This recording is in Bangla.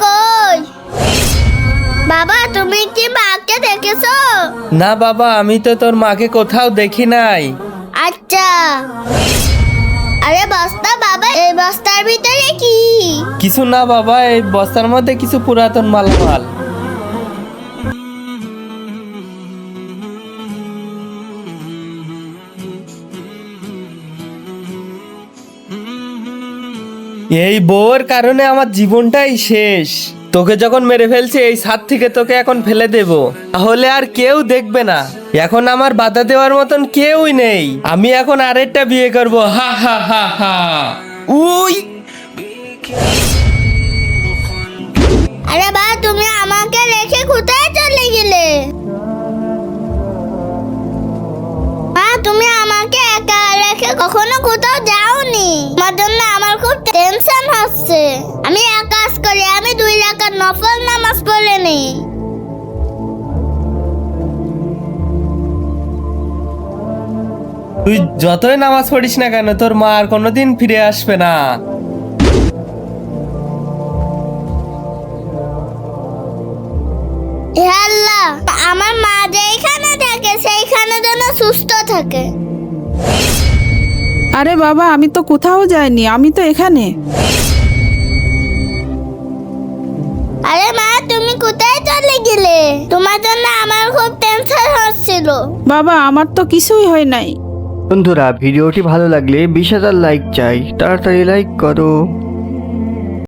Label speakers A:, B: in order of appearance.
A: কই? বাবা, তুমি কি মাকে দেখেছো?
B: না বাবা, আমি তো তোর মাকে কোথাও দেখি নাই।
A: আচ্ছা। আরে বস্তা বাবা, এই বস্তার ভিতরে কি?
B: কিছু না বাবা, এই বস্তার মধ্যে কিছু পুরাতন মালামাল। এই বউয়ের কারণে আমার জীবনটাই শেষ। তোকে যখন মেরে ফেলছে এই ছাদ থেকে তোকে এখন ফেলে দেব, তাহলে আর কেউ দেখবে না। এখন আমার বাধা দেওয়ার মতন কেউই নেই। আমি এখন আরেকটা বিয়ে করব। হা হা হা হা। উই
A: আরে বা, তুমি আমাকে রেখে কোথায় চলে গেলে? মা, তুমি আমাকে একা রেখে কখনো কোথাও যাওনি। আমার জন্য আমার খুব টেনশন হচ্ছে। আমি এক কাজ করি, আমি 2 রাকাত নফল নামাজ পড়ে নিই।
B: তুই যতই নামাজ পড়িস না কেন, তোর মা আর কোনোদিন ফিরে আসবে না।
A: হে আল্লাহ, আমার মা যেখানে থাকে সেইখানে যেন সুস্থ থাকে।
C: আরে বাবা, আমি তো কোথাও যাইনি, আমি তো এখানে।
A: আরে মা, তুমি কোথায় চলে গেলে? তোমার জন্য আমার খুব টেনশন হচ্ছিল।
C: বাবা, আমার তো কিছুই হয় নাই।
D: বন্ধুরা, ভিডিওটি ভালো লাগলে 20,000 লাইক চাই, তাড়াতাড়ি লাইক করো।